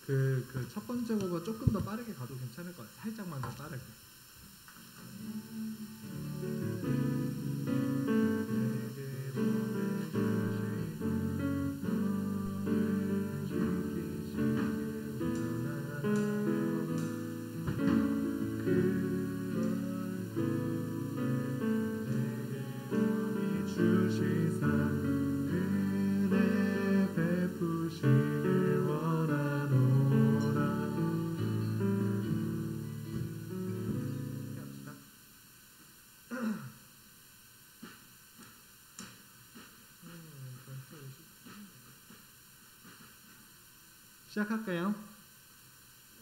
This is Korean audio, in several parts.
그 첫 번째 곡은 조금 더 빠르게 가도 괜찮을 것 같아요. 살짝만 더 빠르게. 시작할까요?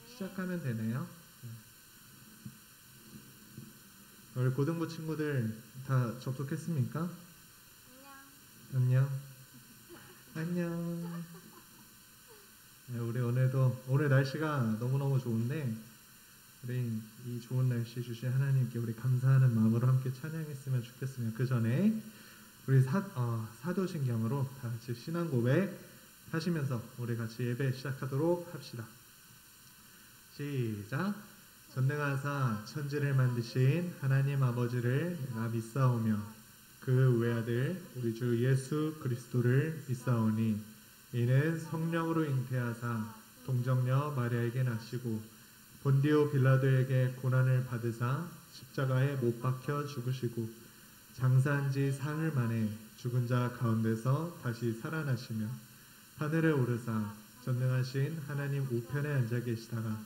시작하면 되네요. 우리 고등부 친구들 다 접속했습니까? 안녕. 안녕. 네, 우리 오늘 날씨가 너무너무 좋은데 우리 이 좋은 날씨 주신 하나님께 우리 감사하는 마음으로 함께 찬양했으면 좋겠습니다. 그 전에 우리 사도신경으로 다 같이 신앙 고백 하시면서 우리 같이 예배 시작하도록 합시다. 시작. 전능하사 천지를 만드신 하나님 아버지를 내가 믿사오며 그 외아들 우리 주 예수 그리스도를 믿사오니 이는 성령으로 잉태하사 동정녀 마리아에게 나시고 본디오 빌라도에게 고난을 받으사 십자가에 못 박혀 죽으시고 장사한 지 사흘 만에 죽은 자 가운데서 다시 살아나시며 하늘에 오르사 전능하신 하나님 우편에 앉아 계시다가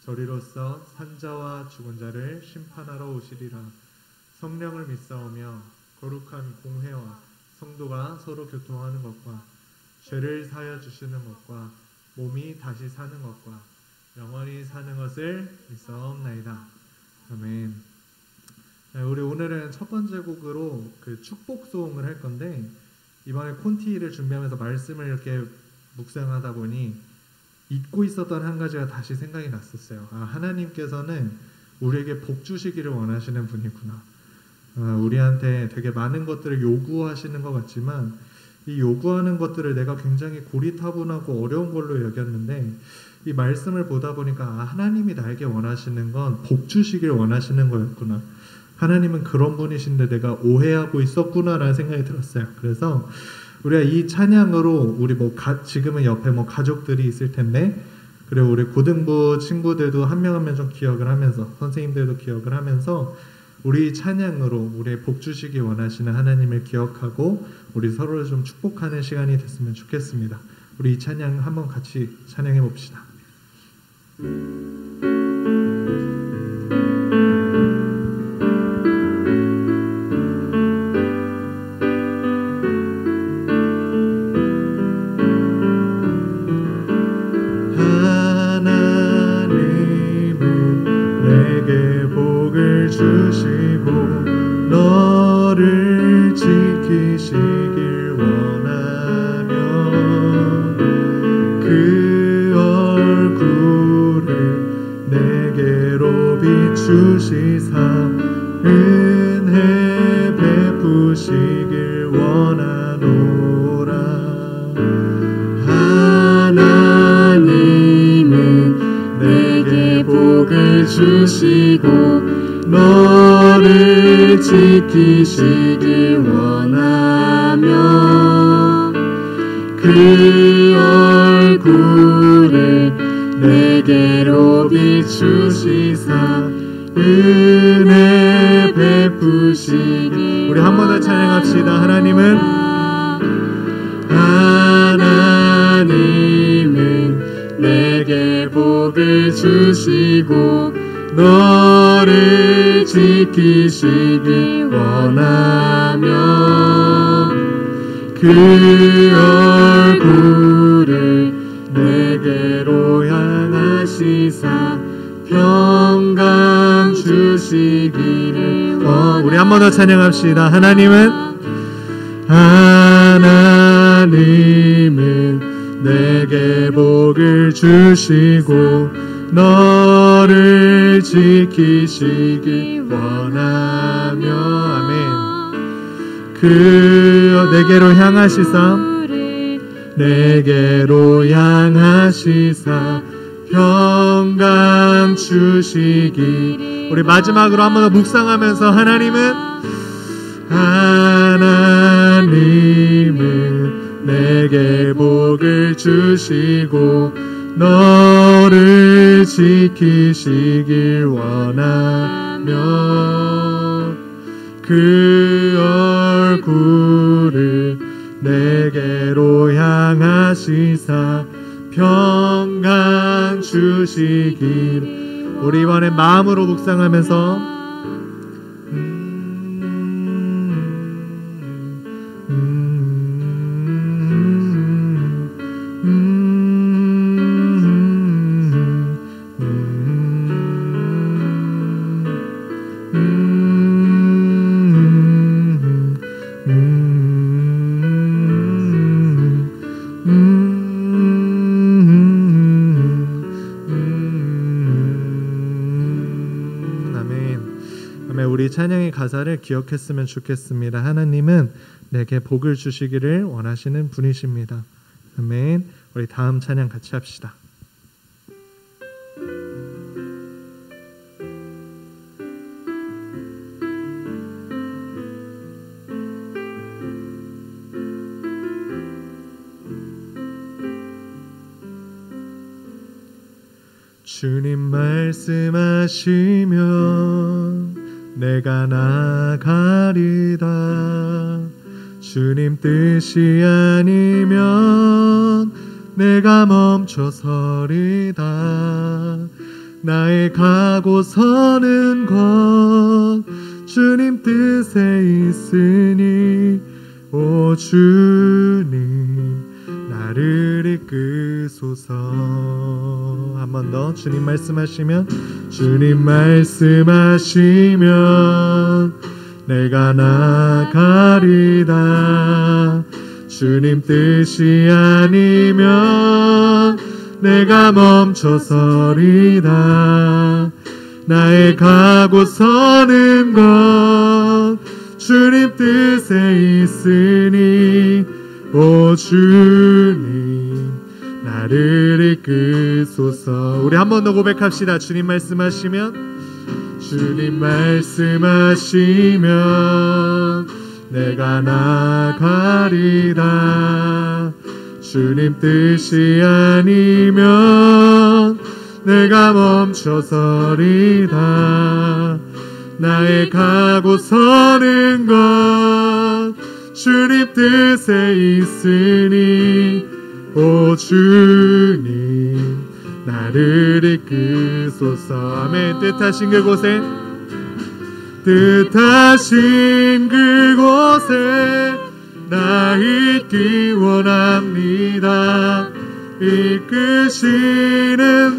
저리로서 산자와 죽은 자를 심판하러 오시리라. 성령을 믿사오며 거룩한 공회와 성도가 서로 교통하는 것과 죄를 사하여 주시는 것과 몸이 다시 사는 것과 영원히 사는 것을 믿사옵나이다. 아멘. 네, 우리 오늘은 첫 번째 곡으로 그 축복송을 할 건데 이번에 콘티를 준비하면서 말씀을 이렇게 묵상하다 보니 잊고 있었던 한 가지가 다시 생각이 났었어요. 하나님께서는 우리에게 복 주시기를 원하시는 분이구나. 우리한테 되게 많은 것들을 요구하시는 것 같지만 이 요구하는 것들을 내가 굉장히 고리타분하고 어려운 걸로 여겼는데 이 말씀을 보다 보니까 하나님이 나에게 원하시는 건 복 주시기를 원하시는 거였구나. 하나님은 그런 분이신데 내가 오해하고 있었구나라는 생각이 들었어요. 그래서 우리가 이 찬양으로 우리 지금은 옆에 가족들이 있을 텐데 그리고 우리 고등부 친구들도 한 명 한 명 좀 기억을 하면서 선생님들도 기억을 하면서 우리 찬양으로 우리의 복 주시기 원하시는 하나님을 기억하고 우리 서로를 좀 축복하는 시간이 됐으면 좋겠습니다. 우리 이 찬양 한번 같이 찬양해 봅시다. 주시고 너를 지키시길 원하며 그 얼굴을 내게로 비추시사 은혜 베푸시길 원하노라. 하나님은 내게 복을 주시고 너를 지키시길 원하며 그 얼굴을 내게로 비추시사 은혜 베푸시길. 우리 한 번 더 찬양합시다. 하나님은 내게 복을 주시고 너를 지키시길 원하며 그 얼굴을 내게로 향하시사 평강 주시기를 원하며. 우리 한 번 더 찬양합시다. 하나님은 내게 복을 주시고 너를 지키시길 원하며 아멘. 그 내게로 향하시사 내게로 향하시사 평강 주시기. 우리 마지막으로 한 번 더 묵상하면서 하나님은 내게 복을 주시고 너를 지키시길 원하며 그 얼굴을 내게로 향하시사 평강 주시길. 우리 이번에 마음으로 묵상하면서 우리 찬양의 가사를 기억했으면 좋겠습니다. 하나님은 내게 복을 주시기를 원하시는 분이십니다. 아멘. 우리 다음 찬양 같이 합시다. 주님 말씀하시면 내가 나가리다. 주님 뜻이 아니면 내가 멈춰서리다. 나의 가고 서는 것 주님 뜻에 있으니 오 주님 나를 이끄소서. 한 번 더. 주님 말씀하시면 내가 나가리다. 주님 뜻이 아니면 내가 멈춰서리다. 나의 가고 서는 것 주님 뜻에 있으니 오 주님 나를 이끄소서. 우리 한 번 더 고백합시다. 주님 말씀하시면 내가 나가리다. 주님 뜻이 아니면 내가 멈춰서리다. 나의 가고 서는 것 주님 뜻에 있으니 오 주님 나를 이끄소서. 아멘. 뜻하신 그곳에 나 있기 원합니다. 이끄시는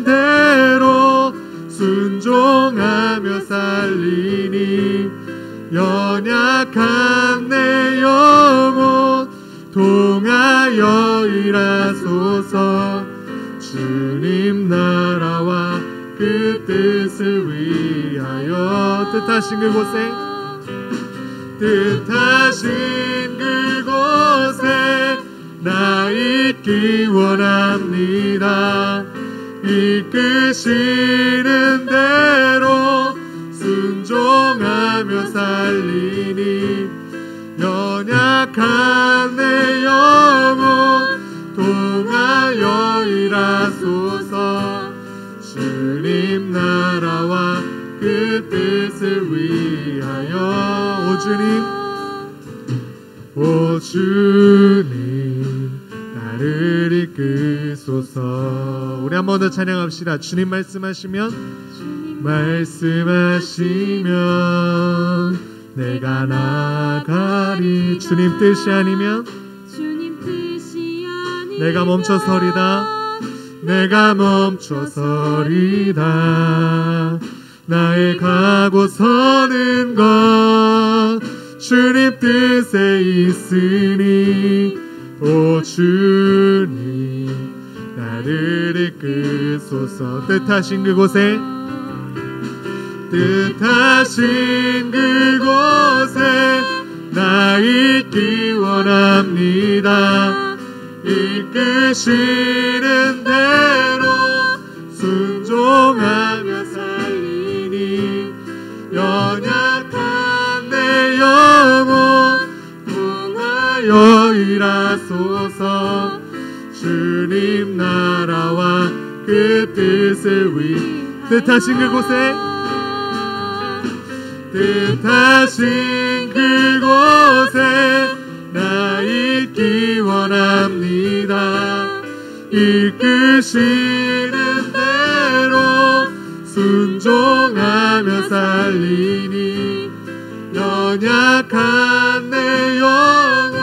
대로 순종하며 살리니 연약한 내 영혼 통하여 일하소서. 주님 나라와 그 뜻을 위하여 뜻하신 그곳에 나 있기 원합니다. 이끄시는 대로 순종하며 살리니 연약한 내 영혼 통하여 일하소서. 주님 나라와 그 뜻을 위하여 오 주님 나를 이끄소서. 우리 한 번 더 찬양합시다. 주님 말씀하시면 내가 나가리. 주님 뜻이 아니면 내가 멈춰서리다. 나의 가고 서는 것 주님 뜻에 있으니 오 주님 나를 이끄소서. 뜻하신 그곳에 나 있기 원합니다. 이끄시는 대로 순종하며 살리니 연약한 내 영혼 통하여 일하소서. 주님 나라와 그 뜻을 뜻하신 그곳에 뜻하신 그곳에 나 있기 원합니다. 이끄시는 대로 순종하며 살리니 연약한 내 영혼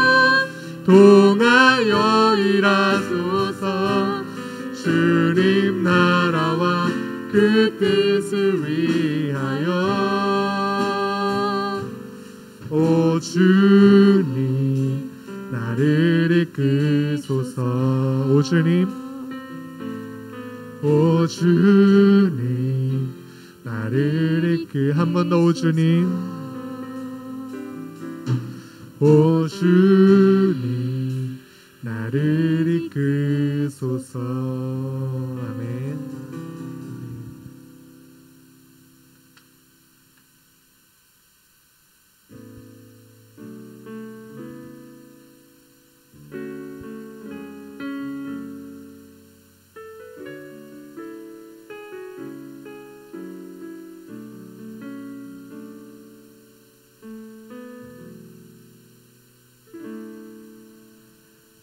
통하여 일하소서. 주님 나라와 그 뜻을 위하여. 오 주님 나를 이끄소서. 오 주님, 오 주님 나를 한 번 더. 오 주님, 오 주님 나를 이끄소서. 아멘.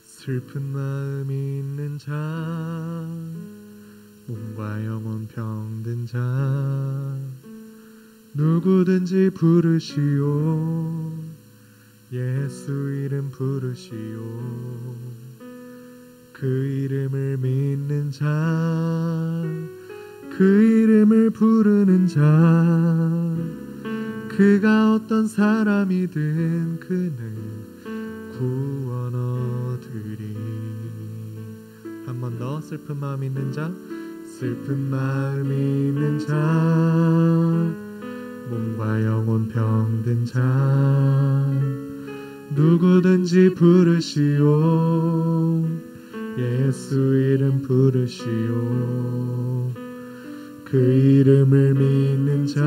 슬픈 마음이 있는 자, 몸과 영혼 병든 자, 누구든지 부르시오. 예수 이름 부르시오. 그 이름을 믿는 자, 그 이름을 부르는 자, 그가 어떤 사람이든 그는 구원 얻으리. 한 번 더. 슬픈 마음 있는 자, 슬픈 마음 있는 자, 몸과 영혼 병든 자, 누구든지 부르시오. 예수 이름 부르시오. 그 이름을 믿는 자,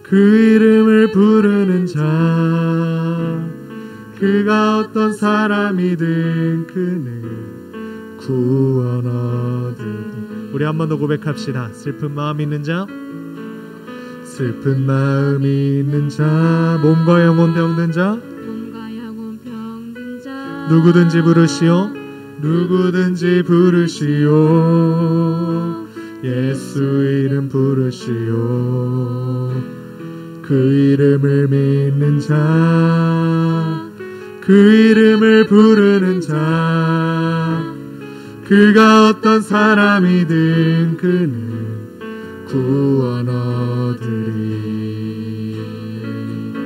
그 이름을 부르는 자, 그가 어떤 사람이든 그는 구원 얻으리. 우리 한 번 더 고백합시다. 슬픈 마음 있는 자, 슬픈 마음 있는 자, 몸과 영혼 병든 자, 누구든지 부르시오. 누구든지 부르시오. 예수 이름 부르시오. 그 이름을 믿는 자, 그 이름을 부르는 자, 그가 어떤 사람이든 그는 구원 얻으리.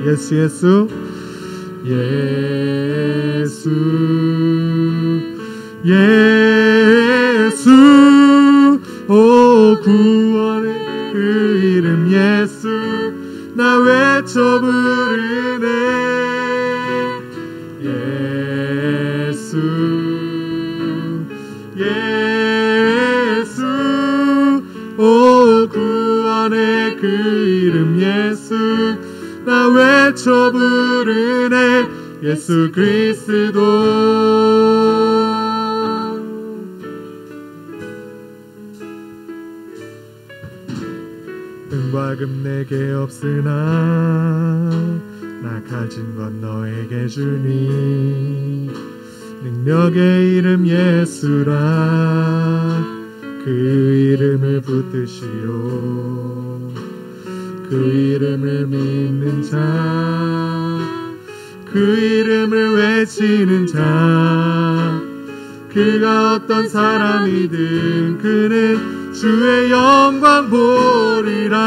예수 예수 예수 예수. 오 구원의 그 이름 예수 나 외쳐 부르네. 예수 예수. 오 구원의 그 이름 예수 나 외쳐 부르네. 예수 그리스도. 은과 금 내게 없으나 나 가진 건 너에게 주니. 능력의 이름 예수라 그 이름을 붙드시오. 그 이름을 믿는 자, 그 이름을 외치는 자, 그가 어떤 사람이든 그는 주의 영광 보리라.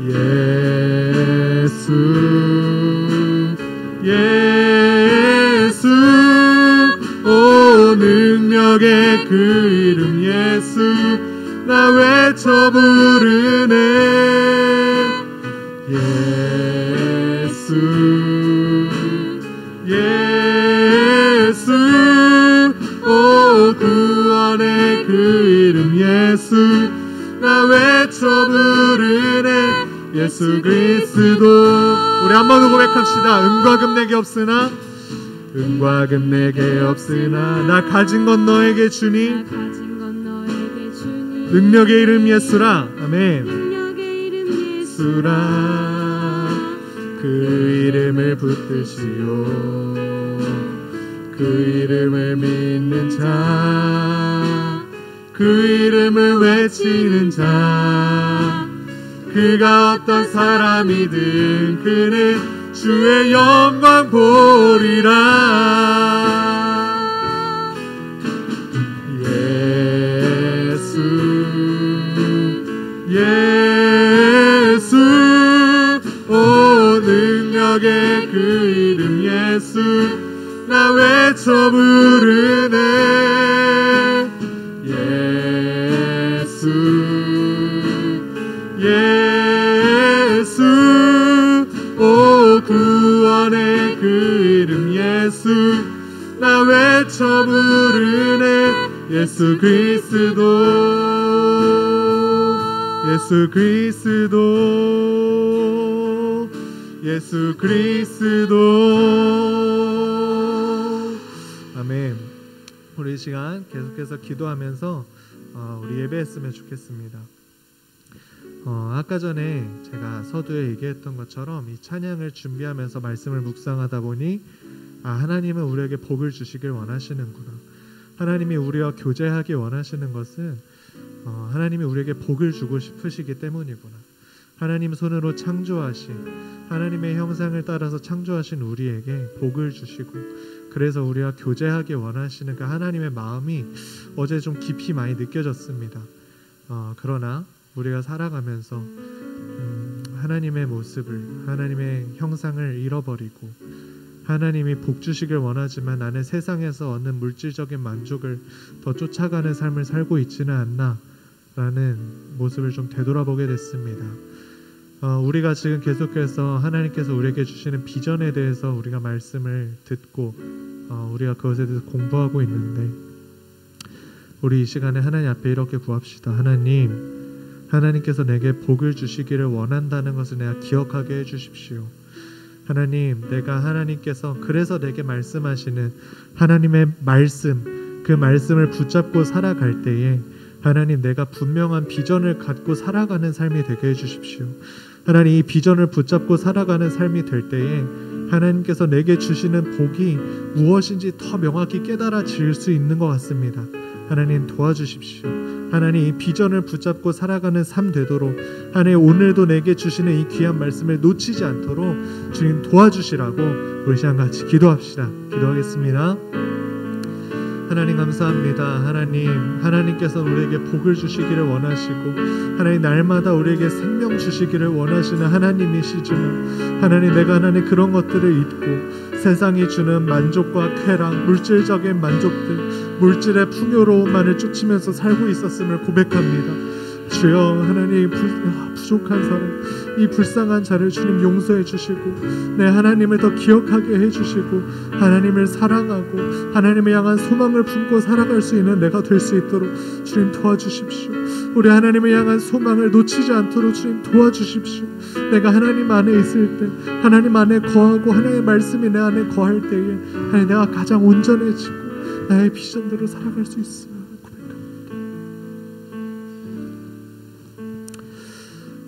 예수 예수. 오 능력의 그 이름 예수 나 외쳐 부르네. 예수 예수 그리스도. 우리 한 번 더 고백합시다. 은과 금 내게 없으나 은과 금 내게 없으나 나 가진 건 너에게 주니 능력의 이름 예수라. 아멘. 예수라 그 이름을 붙드시오. 그 이름을 믿는 자, 그 이름을 외치는 자, 그가 어떤 사람이든 그는 주의 영광 보리라. 예수 예수 오 능력의 그 이름 예수 나 외쳐 부르네. 예수 예수 오 구원의 그 이름 예수 나 외쳐 부르네. 예수 그리스도 예수 그리스도 예수 그리스도. 아멘. 우리 이 시간 계속해서 기도하면서 우리 예배했으면 좋겠습니다. 아까 전에 제가 서두에 얘기했던 것처럼 이 찬양을 준비하면서 말씀을 묵상하다 보니 하나님은 우리에게 복을 주시길 원하시는구나. 하나님이 우리와 교제하기 원하시는 것은 하나님이 우리에게 복을 주고 싶으시기 때문이구나. 하나님 손으로 창조하신 하나님의 형상을 따라서 창조하신 우리에게 복을 주시고 그래서 우리와 교제하기 원하시는 그 하나님의 마음이 어제 좀 깊이 많이 느껴졌습니다. 그러나 우리가 살아가면서 하나님의 모습을 하나님의 형상을 잃어버리고 하나님이 복 주시길 원하지만 나는 세상에서 얻는 물질적인 만족을 더 쫓아가는 삶을 살고 있지는 않나 라는 모습을 좀 되돌아보게 됐습니다. 우리가 지금 계속해서 하나님께서 우리에게 주시는 비전에 대해서 우리가 말씀을 듣고 우리가 그것에 대해서 공부하고 있는데 우리 이 시간에 하나님 앞에 이렇게 구합시다. 하나님께서 내게 복을 주시기를 원한다는 것을 내가 기억하게 해주십시오. 하나님, 내가 하나님께서 그래서 내게 말씀하시는 하나님의 말씀, 그 말씀을 붙잡고 살아갈 때에 하나님, 내가 분명한 비전을 갖고 살아가는 삶이 되게 해주십시오. 하나님, 이 비전을 붙잡고 살아가는 삶이 될 때에 하나님께서 내게 주시는 복이 무엇인지 더 명확히 깨달아질 수 있는 것 같습니다. 하나님 도와주십시오. 하나님, 이 비전을 붙잡고 살아가는 삶 되도록 하나님 오늘도 내게 주시는 이 귀한 말씀을 놓치지 않도록 주님 도와주시라고 우리 시간 같이 기도합시다. 기도하겠습니다. 하나님 감사합니다. 하나님께서 우리에게 복을 주시기를 원하시고 하나님 날마다 우리에게 생명 주시기를 원하시는 하나님이시지만 하나님 내가 하나님 그런 것들을 잊고 세상이 주는 만족과 쾌락, 물질적인 만족들, 물질의 풍요로움만을 쫓으면서 살고 있었음을 고백합니다. 주여 하나님 부족한 사람, 이 불쌍한 자를 주님 용서해 주시고 내 하나님을 더 기억하게 해주시고 하나님을 사랑하고 하나님을 향한 소망을 품고 살아갈 수 있는 내가 될 수 있도록 주님 도와주십시오. 우리 하나님을 향한 소망을 놓치지 않도록 주님 도와주십시오. 내가 하나님 안에 있을 때 하나님 안에 거하고 하나님의 말씀이 내 안에 거할 때에 하나님 내가 가장 온전해지고 나의 비전대로 살아갈 수 있음을 고백합니다.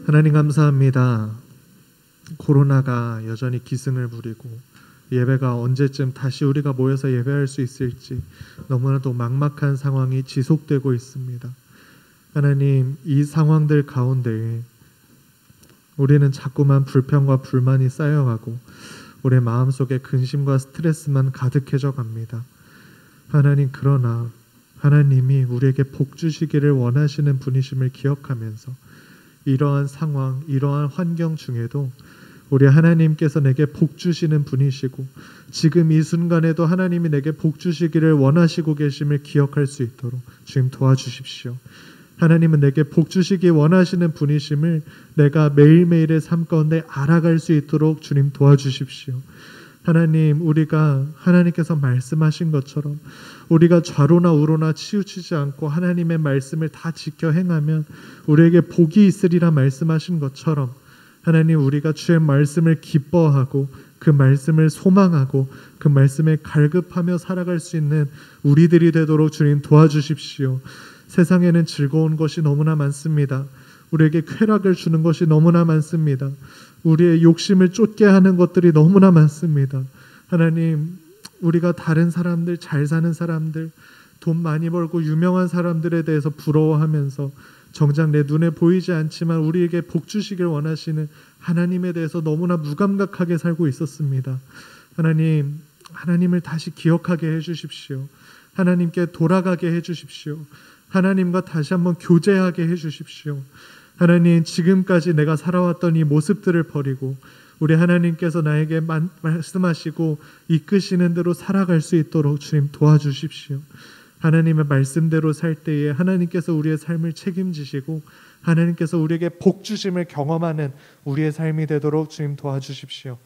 하나님 감사합니다. 코로나가 여전히 기승을 부리고 예배가 언제쯤 다시 우리가 모여서 예배할 수 있을지 너무나도 막막한 상황이 지속되고 있습니다. 하나님, 이 상황들 가운데에 우리는 자꾸만 불평과 불만이 쌓여가고 우리의 마음속에 근심과 스트레스만 가득해져 갑니다. 하나님, 그러나 하나님이 우리에게 복 주시기를 원하시는 분이심을 기억하면서 이러한 상황, 이러한 환경 중에도 우리 하나님께서 내게 복 주시는 분이시고 지금 이 순간에도 하나님이 내게 복 주시기를 원하시고 계심을 기억할 수 있도록 주님 도와주십시오. 하나님은 내게 복 주시기 원하시는 분이심을 내가 매일매일의 삶 가운데 알아갈 수 있도록 주님 도와주십시오. 하나님, 우리가 하나님께서 말씀하신 것처럼 우리가 좌로나 우로나 치우치지 않고 하나님의 말씀을 다 지켜 행하면 우리에게 복이 있으리라 말씀하신 것처럼 하나님, 우리가 주의 말씀을 기뻐하고 그 말씀을 소망하고 그 말씀에 갈급하며 살아갈 수 있는 우리들이 되도록 주님 도와주십시오. 세상에는 즐거운 것이 너무나 많습니다. 우리에게 쾌락을 주는 것이 너무나 많습니다. 우리의 욕심을 쫓게 하는 것들이 너무나 많습니다. 하나님, 우리가 다른 사람들, 잘 사는 사람들, 돈 많이 벌고 유명한 사람들에 대해서 부러워하면서 정작 내 눈에 보이지 않지만 우리에게 복 주시길 원하시는 하나님에 대해서 너무나 무감각하게 살고 있었습니다. 하나님, 하나님을 다시 기억하게 해주십시오. 하나님께 돌아가게 해주십시오. 하나님과 다시 한번 교제하게 해주십시오. 하나님, 지금까지 내가 살아왔던 이 모습들을 버리고 우리 하나님께서 나에게 말씀하시고 이끄시는 대로 살아갈 수 있도록 주님 도와주십시오. 하나님의 말씀대로 살 때에 하나님께서 우리의 삶을 책임지시고 하나님께서 우리에게 복 주심을 경험하는 우리의 삶이 되도록 주님 도와주십시오.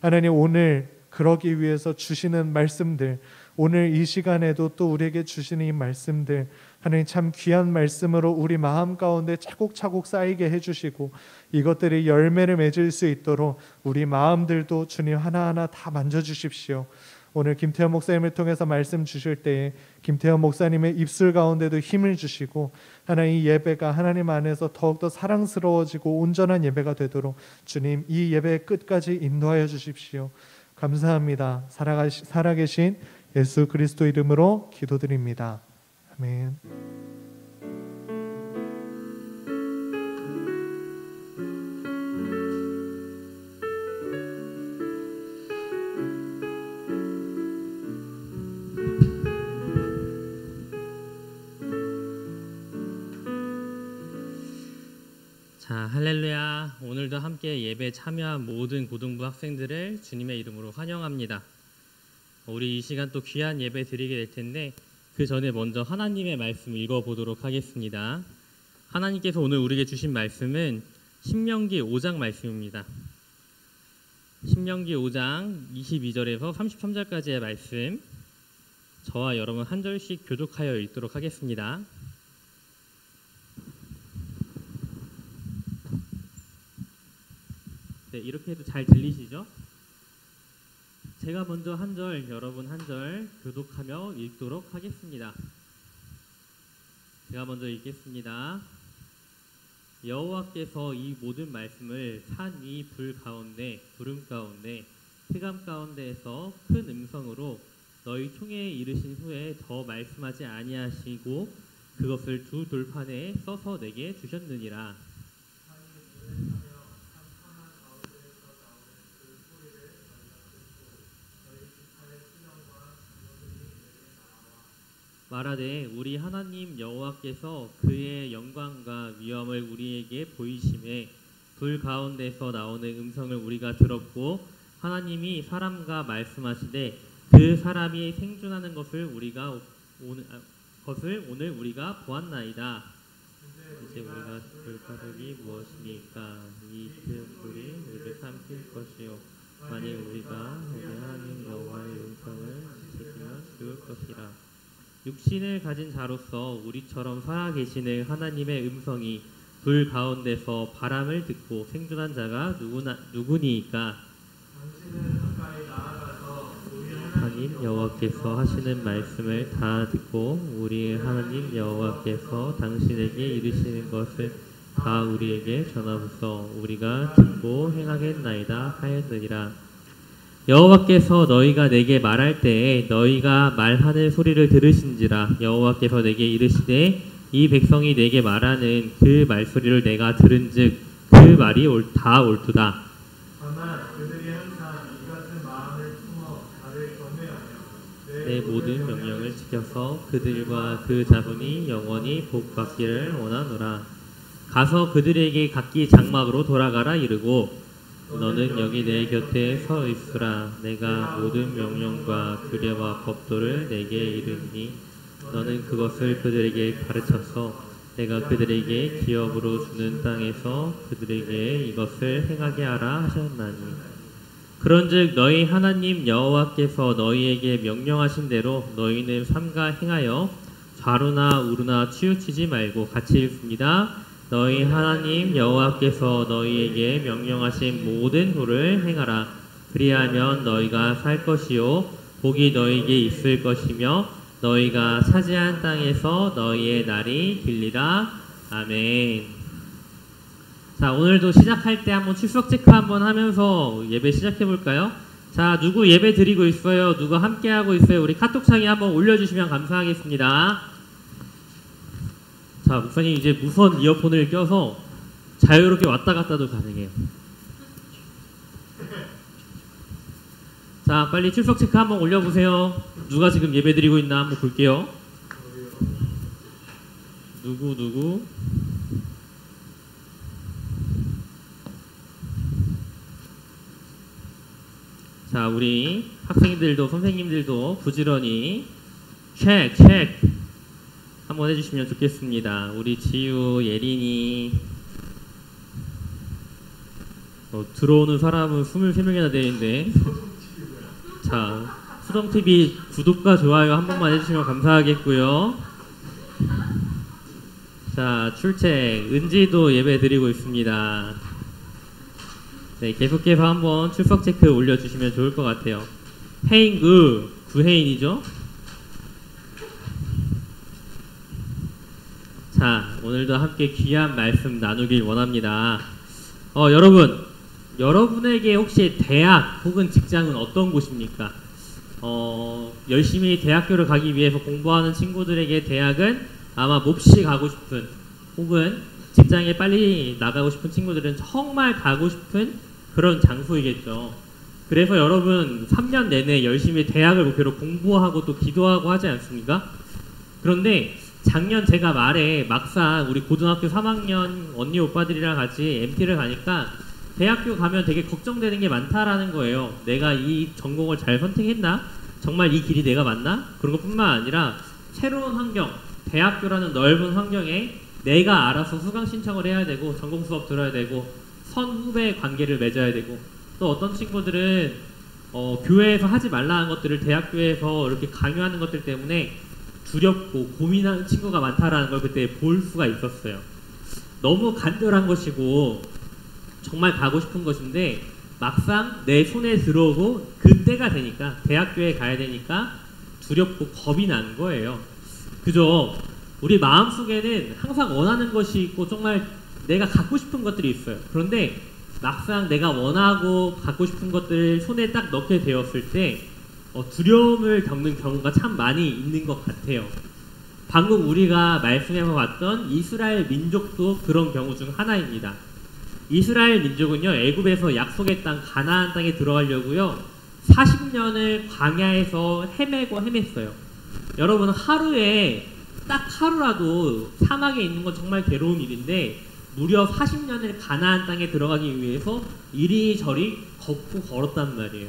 하나님, 오늘 그러기 위해서 주시는 말씀들, 오늘 이 시간에도 또 우리에게 주시는 이 말씀들, 하나님 참 귀한 말씀으로 우리 마음 가운데 차곡차곡 쌓이게 해주시고 이것들이 열매를 맺을 수 있도록 우리 마음들도 주님 하나하나 다 만져주십시오. 오늘 김태현 목사님을 통해서 말씀 주실 때에 김태현 목사님의 입술 가운데도 힘을 주시고 하나님, 이 예배가 하나님 안에서 더욱더 사랑스러워지고 온전한 예배가 되도록 주님 이 예배의 끝까지 인도하여 주십시오. 감사합니다. 살아계신 예수 그리스도 이름으로 기도드립니다. 아멘. 자, 할렐루야. 오늘도 함께 예배에 참여한 모든 고등부 학생들을 주님의 이름으로 환영합니다. 우리 이 시간 또 귀한 예배 드리게 될 텐데 그 전에 먼저 하나님의 말씀 읽어보도록 하겠습니다. 하나님께서 오늘 우리에게 주신 말씀은 신명기 5장 말씀입니다. 신명기 5장 22절에서 33절까지의 말씀, 저와 여러분 한 절씩 교독하여 읽도록 하겠습니다. 네, 이렇게 해도 잘 들리시죠? 제가 먼저 한 절, 여러분 한 절 교독하며 읽도록 하겠습니다. 제가 먼저 읽겠습니다. 여호와께서 이 모든 말씀을 산 위 불 가운데, 구름 가운데, 흑암 가운데에서 큰 음성으로 너희 총회에 이르신 후에 더 말씀하지 아니하시고 그것을 두 돌판에 써서 내게 주셨느니라. 말하되 우리 하나님 여호와께서 그의 영광과 위엄을 우리에게 보이심에 불 가운데서 나오는 음성을 우리가 들었고 하나님이 사람과 말씀하시되 그 사람이 생존하는 것을 오늘 우리가 보았나이다. 이제 우리가 볼 가족이 무엇이니까 이 큰 불이 우리를 삼킬 것이요 만일 우리가 우리 하나님 여호와의 음성을 지키면 죽을 것이라. 육신을 가진 자로서 우리처럼 살아계시는 하나님의 음성이 불 가운데서 바람을 듣고 생존한 자가 누구니이까? 하나님 여호와께서 하시는 말씀을 다 듣고 우리 하나님 여호와께서 당신에게 이르시는 것을 다 우리에게 전하소서. 우리가 듣고 행하겠나이다 하였느니라. 여호와께서 너희가 내게 말할 때에 너희가 말하는 소리를 들으신지라. 여호와께서 내게 이르시되 이 백성이 내게 말하는 그 말소리를 내가 들은즉 그 말이 다 옳도다. 다만 그들이 항상 이 같은 마음을 품어 나를 경외하며 내 모든 명령을 지켜서 그들과 그 자손이 영원히 복받기를 원하노라. 가서 그들에게 각기 장막으로 돌아가라 이르고 너는 여기 내 곁에 서 있으라. 내가 모든 명령과 규례와 법도를 내게 이르니 너는 그것을 그들에게 가르쳐서 내가 그들에게 기업으로 주는 땅에서 그들에게 이것을 행하게 하라 하셨나니. 그런즉 너희 하나님 여호와께서 너희에게 명령하신 대로 너희는 삼가 행하여 좌로나 우로나 치우치지 말고 같이 읽습니다. 너희 하나님 여호와께서 너희에게 명령하신 모든 도를 행하라. 그리하면 너희가 살 것이요 복이 너희에게 있을 것이며 너희가 차지한 땅에서 너희의 날이 길리라. 아멘. 자, 오늘도 시작할 때 한번 출석 체크 한번 하면서 예배 시작해 볼까요? 자, 누구 예배 드리고 있어요? 누구 함께 하고 있어요? 우리 카톡창에 한번 올려주시면 감사하겠습니다. 자, 목사님 이제 무선 이어폰을 껴서 자유롭게 왔다 갔다도 가능해요. 자, 빨리 출석 체크 한번 올려보세요. 누가 지금 예배 드리고 있나 한번 볼게요. 누구? 자, 우리 학생들도 선생님들도 부지런히 체크 한번 해주시면 좋겠습니다. 우리 지유, 예린이 들어오는 사람은 23명이나 되는데 자, 수정TV 구독과 좋아요 한 번만 해주시면 감사하겠고요. 자, 출첵 은지도 예배 드리고 있습니다. 네, 계속해서 한번 출석 체크 올려주시면 좋을 것 같아요. 해인 구해인이죠? 자, 오늘도 함께 귀한 말씀 나누길 원합니다. 여러분에게 혹시 대학 혹은 직장은 어떤 곳입니까? 열심히 대학교를 가기 위해서 공부하는 친구들에게 대학은 아마 몹시 가고 싶은, 혹은 직장에 빨리 나가고 싶은 친구들은 정말 가고 싶은 그런 장소이겠죠. 그래서 여러분 3년 내내 열심히 대학을 목표로 공부하고 또 기도하고 하지 않습니까? 그런데 작년 제가 말에 막상 우리 고등학교 3학년 언니 오빠들이랑 같이 MT를 가니까 대학교 가면 되게 걱정되는 게 많다라는 거예요. 내가 이 전공을 잘 선택했나? 정말 이 길이 내가 맞나? 그런 것뿐만 아니라 새로운 환경, 대학교라는 넓은 환경에 내가 알아서 수강 신청을 해야 되고 전공 수업 들어야 되고 선후배 관계를 맺어야 되고, 또 어떤 친구들은 교회에서 하지 말라는 것들을 대학교에서 이렇게 강요하는 것들 때문에 두렵고 고민하는 친구가 많다라는 걸 그때 볼 수가 있었어요. 너무 간절한 것이고 정말 가고 싶은 것인데 막상 내 손에 들어오고 그때가 되니까, 대학교에 가야 되니까 두렵고 겁이 난 거예요. 그죠? 우리 마음속에는 항상 원하는 것이 있고 정말 내가 갖고 싶은 것들이 있어요. 그런데 막상 내가 원하고 갖고 싶은 것들을 손에 딱 넣게 되었을 때 두려움을 겪는 경우가 참 많이 있는 것 같아요. 방금 우리가 말씀해서 봤던 이스라엘 민족도 그런 경우 중 하나입니다. 이스라엘 민족은요, 애굽에서 약속의 땅 가나안 땅에 들어가려고요 40년을 광야에서 헤맸어요. 여러분, 하루에 딱 하루라도 사막에 있는 건 정말 괴로운 일인데 무려 40년을 가나안 땅에 들어가기 위해서 이리저리 걷고 걸었단 말이에요.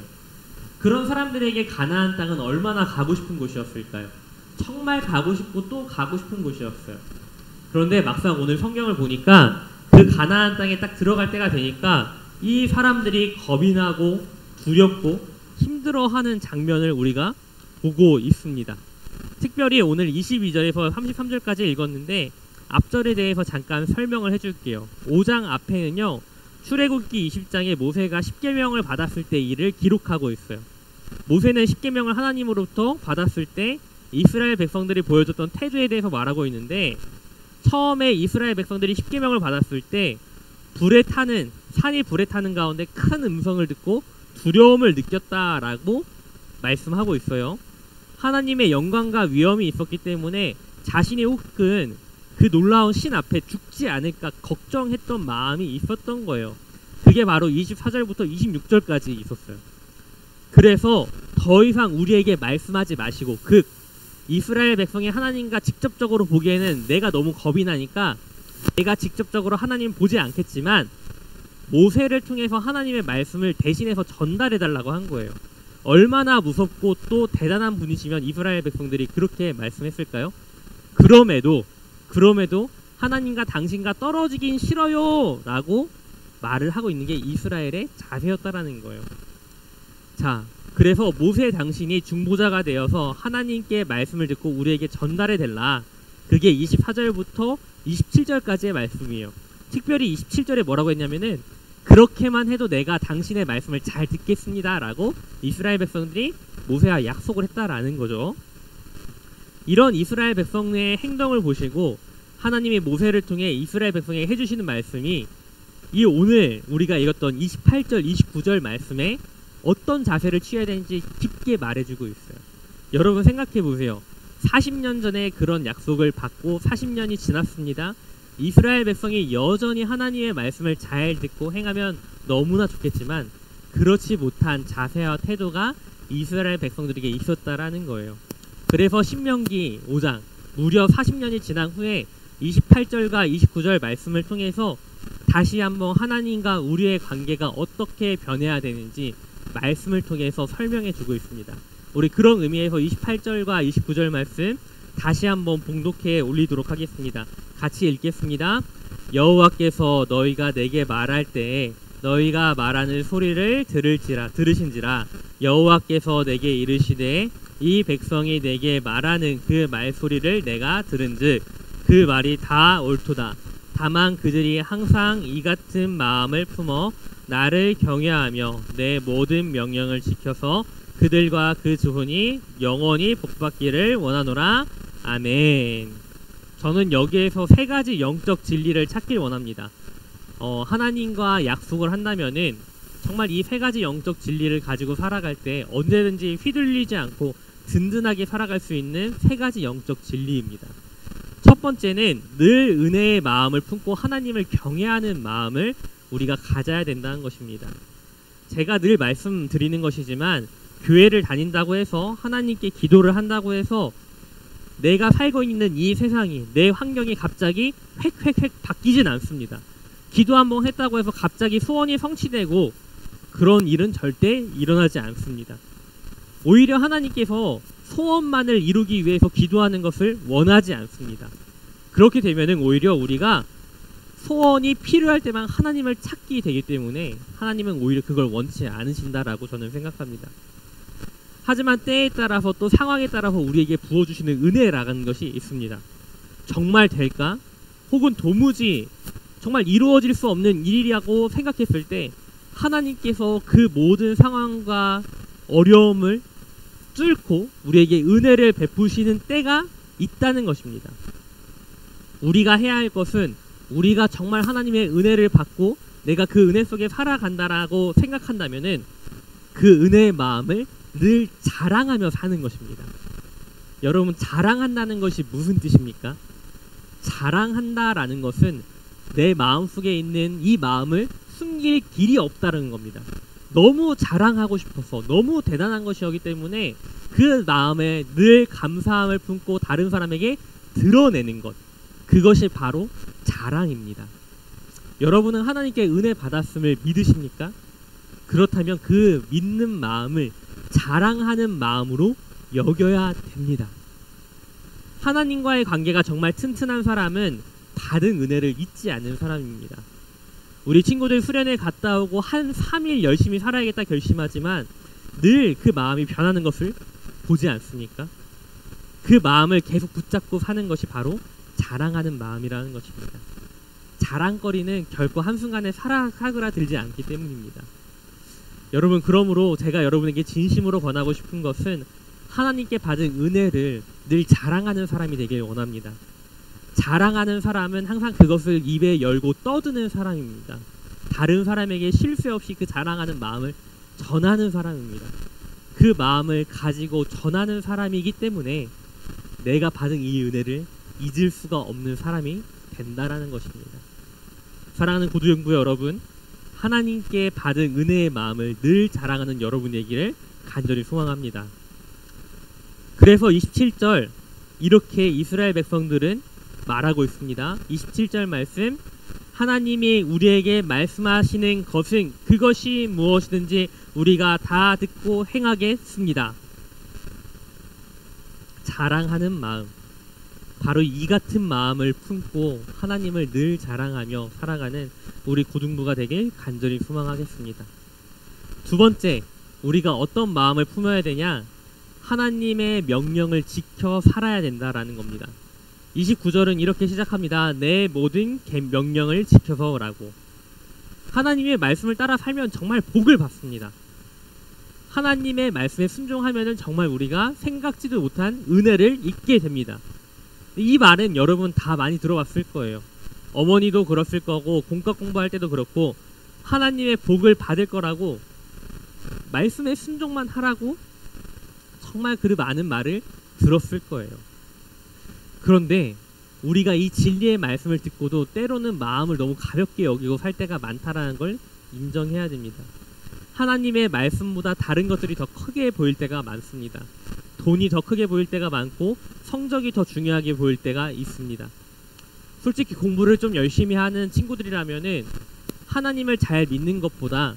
그런 사람들에게 가나안 땅은 얼마나 가고 싶은 곳이었을까요? 정말 가고 싶고 또 가고 싶은 곳이었어요. 그런데 막상 오늘 성경을 보니까 그 가나안 땅에 딱 들어갈 때가 되니까 이 사람들이 겁이 나고 두렵고 힘들어하는 장면을 우리가 보고 있습니다. 특별히 오늘 22절에서 33절까지 읽었는데 앞절에 대해서 잠깐 설명을 해줄게요. 5장 앞에는요, 출애굽기 20장에 모세가 10계명을 받았을 때 일을 기록하고 있어요. 모세는 10계명을 하나님으로부터 받았을 때 이스라엘 백성들이 보여줬던 태도에 대해서 말하고 있는데, 처음에 이스라엘 백성들이 10계명을 받았을 때 산이 불에 타는 가운데 큰 음성을 듣고 두려움을 느꼈다라고 말씀하고 있어요. 하나님의 영광과 위엄이 있었기 때문에 자신이 혹은 그 놀라운 신 앞에 죽지 않을까 걱정했던 마음이 있었던 거예요. 그게 바로 24절부터 26절까지 있었어요. 그래서 더 이상 우리에게 말씀하지 마시고, 이스라엘 백성이 하나님과 직접적으로 보기에는 내가 너무 겁이 나니까 내가 직접적으로 하나님 보지 않겠지만 모세를 통해서 하나님의 말씀을 대신해서 전달해달라고 한 거예요. 얼마나 무섭고 또 대단한 분이시면 이스라엘 백성들이 그렇게 말씀했을까요? 그럼에도 하나님과 당신과 떨어지긴 싫어요 라고 말을 하고 있는 게 이스라엘의 자세였다라는 거예요. 자, 그래서 모세 당신이 중보자가 되어서 하나님께 말씀을 듣고 우리에게 전달해 달라. 그게 24절부터 27절까지의 말씀이에요. 특별히 27절에 뭐라고 했냐면은 그렇게만 해도 내가 당신의 말씀을 잘 듣겠습니다 라고 이스라엘 백성들이 모세와 약속을 했다라는 거죠. 이런 이스라엘 백성의 행동을 보시고 하나님이 모세를 통해 이스라엘 백성에게 해주시는 말씀이 이 오늘 우리가 읽었던 28절 29절 말씀에 어떤 자세를 취해야 되는지 깊게 말해주고 있어요. 여러분 생각해 보세요. 40년 전에 그런 약속을 받고 40년이 지났습니다. 이스라엘 백성이 여전히 하나님의 말씀을 잘 듣고 행하면 너무나 좋겠지만 그렇지 못한 자세와 태도가 이스라엘 백성들에게 있었다라는 거예요. 그래서 신명기 5장 무려 40년이 지난 후에 28절과 29절 말씀을 통해서 다시 한번 하나님과 우리의 관계가 어떻게 변해야 되는지 말씀을 통해서 설명해 주고 있습니다. 우리 그런 의미에서 28절과 29절 말씀 다시 한번 봉독해 올리도록 하겠습니다. 같이 읽겠습니다. 여호와께서 너희가 내게 말할 때에 너희가 말하는 소리를 들으신지라 여호와께서 내게 이르시되 이 백성이 내게 말하는 그 말소리를 내가 들은즉 그 말이 다 옳도다. 다만 그들이 항상 이 같은 마음을 품어 나를 경외하며 내 모든 명령을 지켜서 그들과 그 주혼이 영원히 복받기를 원하노라. 아멘. 저는 여기에서 세 가지 영적 진리를 찾길 원합니다. 하나님과 약속을 한다면은 정말 이 세 가지 영적 진리를 가지고 살아갈 때 언제든지 휘둘리지 않고 든든하게 살아갈 수 있는 세 가지 영적 진리입니다. 첫 번째는 늘 은혜의 마음을 품고 하나님을 경외하는 마음을 우리가 가져야 된다는 것입니다. 제가 늘 말씀드리는 것이지만 교회를 다닌다고 해서 하나님께 기도를 한다고 해서 내가 살고 있는 이 세상이 내 환경이 갑자기 획획획 바뀌진 않습니다. 기도 한번 했다고 해서 갑자기 소원이 성취되고 그런 일은 절대 일어나지 않습니다. 오히려 하나님께서 소원만을 이루기 위해서 기도하는 것을 원하지 않습니다. 그렇게 되면은 오히려 우리가 소원이 필요할 때만 하나님을 찾게 되기 때문에 하나님은 오히려 그걸 원치 않으신다라고 저는 생각합니다. 하지만 때에 따라서 또 상황에 따라서 우리에게 부어주시는 은혜라는 것이 있습니다. 정말 될까? 혹은 도무지 정말 이루어질 수 없는 일이라고 생각했을 때 하나님께서 그 모든 상황과 어려움을 뚫고 우리에게 은혜를 베푸시는 때가 있다는 것입니다. 우리가 해야 할 것은 우리가 정말 하나님의 은혜를 받고 내가 그 은혜 속에 살아간다라고 생각한다면은 그 은혜의 마음을 늘 자랑하며 사는 것입니다. 여러분 자랑한다는 것이 무슨 뜻입니까? 자랑한다라는 것은 내 마음속에 있는 이 마음을 숨길 길이 없다는 겁니다. 너무 자랑하고 싶어서 너무 대단한 것이었기 때문에 그 마음에 늘 감사함을 품고 다른 사람에게 드러내는 것, 그것이 바로 자랑입니다. 여러분은 하나님께 은혜 받았음을 믿으십니까? 그렇다면 그 믿는 마음을 자랑하는 마음으로 여겨야 됩니다. 하나님과의 관계가 정말 튼튼한 사람은 받은 은혜를 잊지 않는 사람입니다. 우리 친구들 수련회 갔다 오고 한 3일 열심히 살아야겠다 결심하지만 늘 그 마음이 변하는 것을 보지 않습니까? 그 마음을 계속 붙잡고 사는 것이 바로 자랑하는 마음이라는 것입니다. 자랑거리는 결코 한순간에 사그라들지 않기 때문입니다. 여러분 그러므로 제가 여러분에게 진심으로 권하고 싶은 것은 하나님께 받은 은혜를 늘 자랑하는 사람이 되길 원합니다. 자랑하는 사람은 항상 그것을 입에 열고 떠드는 사람입니다. 다른 사람에게 쉴 새 없이 그 자랑하는 마음을 전하는 사람입니다. 그 마음을 가지고 전하는 사람이기 때문에 내가 받은 이 은혜를 잊을 수가 없는 사람이 된다라는 것입니다. 사랑하는 고두영부 여러분, 하나님께 받은 은혜의 마음을 늘 자랑하는 여러분 되기를 간절히 소망합니다. 그래서 27절 이렇게 이스라엘 백성들은 말하고 있습니다. 27절 말씀, 하나님이 우리에게 말씀하시는 것은 그것이 무엇이든지 우리가 다 듣고 행하겠습니다. 자랑하는 마음, 바로 이 같은 마음을 품고 하나님을 늘 자랑하며 살아가는 우리 고등부가 되길 간절히 소망하겠습니다. 두 번째, 우리가 어떤 마음을 품어야 되냐? 하나님의 명령을 지켜 살아야 된다라는 겁니다. 29절은 이렇게 시작합니다. 내 모든 명령을 지켜서라고. 하나님의 말씀을 따라 살면 정말 복을 받습니다. 하나님의 말씀에 순종하면 정말 우리가 생각지도 못한 은혜를 입게 됩니다. 이 말은 여러분 다 많이 들어봤을 거예요. 어머니도 그랬을 거고 공과 공부할 때도 그렇고 하나님의 복을 받을 거라고 말씀에 순종만 하라고 정말 그 많은 말을 들었을 거예요. 그런데 우리가 이 진리의 말씀을 듣고도 때로는 마음을 너무 가볍게 여기고 살 때가 많다라는 걸 인정해야 됩니다. 하나님의 말씀보다 다른 것들이 더 크게 보일 때가 많습니다. 돈이 더 크게 보일 때가 많고 성적이 더 중요하게 보일 때가 있습니다. 솔직히 공부를 좀 열심히 하는 친구들이라면은 하나님을 잘 믿는 것보다,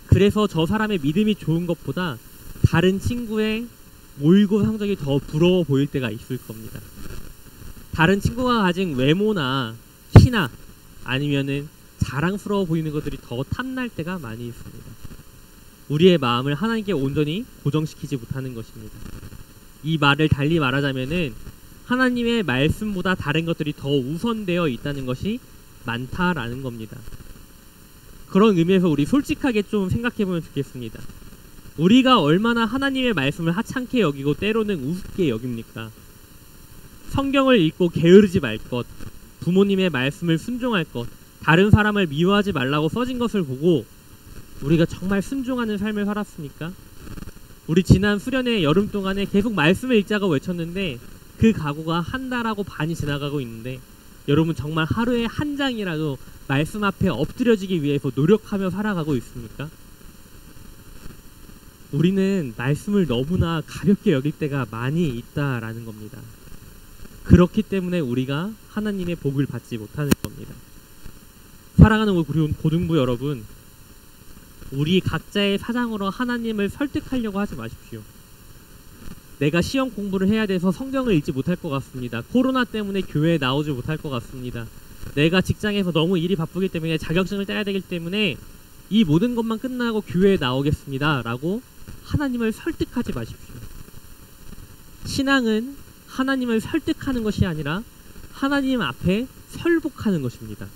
그래서 저 사람의 믿음이 좋은 것보다 다른 친구의 모의고 성적이 더 부러워 보일 때가 있을 겁니다. 다른 친구가 가진 외모나 키나 아니면은 자랑스러워 보이는 것들이 더 탐날 때가 많이 있습니다. 우리의 마음을 하나님께 온전히 고정시키지 못하는 것입니다. 이 말을 달리 말하자면은 하나님의 말씀보다 다른 것들이 더 우선되어 있다는 것이 많다라는 겁니다. 그런 의미에서 우리 솔직하게 좀 생각해보면 좋겠습니다. 우리가 얼마나 하나님의 말씀을 하찮게 여기고 때로는 우습게 여깁니까? 성경을 읽고 게으르지 말 것, 부모님의 말씀을 순종할 것, 다른 사람을 미워하지 말라고 써진 것을 보고 우리가 정말 순종하는 삶을 살았습니까? 우리 지난 수련회 여름 동안에 계속 말씀을 읽자고 외쳤는데 그 각오가 한 달하고 반이 지나가고 있는데 여러분 정말 하루에 한 장이라도 말씀 앞에 엎드려지기 위해서 노력하며 살아가고 있습니까? 우리는 말씀을 너무나 가볍게 여길 때가 많이 있다라는 겁니다. 그렇기 때문에 우리가 하나님의 복을 받지 못하는 겁니다. 사랑하는 우리 고등부 여러분, 우리 각자의 사장으로 하나님을 설득하려고 하지 마십시오. 내가 시험 공부를 해야 돼서 성경을 읽지 못할 것 같습니다. 코로나 때문에 교회에 나오지 못할 것 같습니다. 내가 직장에서 너무 일이 바쁘기 때문에 자격증을 따야 되기 때문에 이 모든 것만 끝나고 교회에 나오겠습니다 라고 하나님을 설득하지 마십시오. 신앙은 하나님을 설득하는 것이 아니라 하나님 앞에 설복하는 것입니다.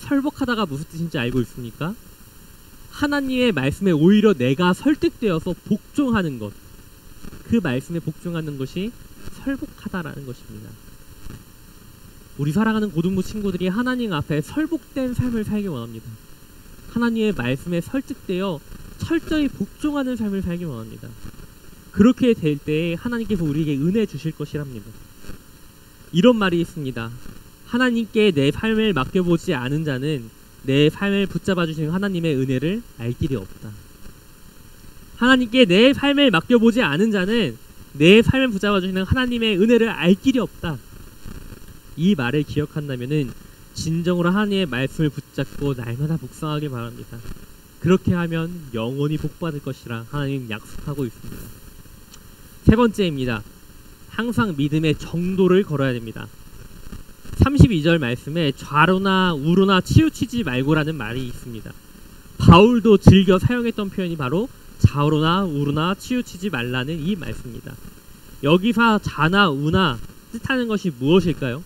설복하다가 무슨 뜻인지 알고 있습니까? 하나님의 말씀에 오히려 내가 설득되어서 복종하는 것, 그 말씀에 복종하는 것이 설복하다라는 것입니다. 우리 사랑하는 고등부 친구들이 하나님 앞에 설복된 삶을 살기 원합니다. 하나님의 말씀에 설득되어 철저히 복종하는 삶을 살기 원합니다. 그렇게 될 때 하나님께서 우리에게 은혜 주실 것이랍니다. 이런 말이 있습니다. 하나님께 내 삶을 맡겨보지 않은 자는 내 삶을 붙잡아 주시는 하나님의 은혜를 알 길이 없다. 하나님께 내 삶을 맡겨보지 않은 자는 내 삶을 붙잡아 주시는 하나님의 은혜를 알 길이 없다. 이 말을 기억한다면은 진정으로 하나님의 말씀을 붙잡고 날마다 묵상하길 바랍니다. 그렇게 하면 영원히 복받을 것이라 하나님 약속하고 있습니다. 세 번째입니다. 항상 믿음의 정도를 걸어야 됩니다. 32절 말씀에 좌로나 우로나 치우치지 말고라는 말이 있습니다. 바울도 즐겨 사용했던 표현이 바로 좌로나 우로나 치우치지 말라는 이 말씀입니다. 여기서 좌나 우나 뜻하는 것이 무엇일까요?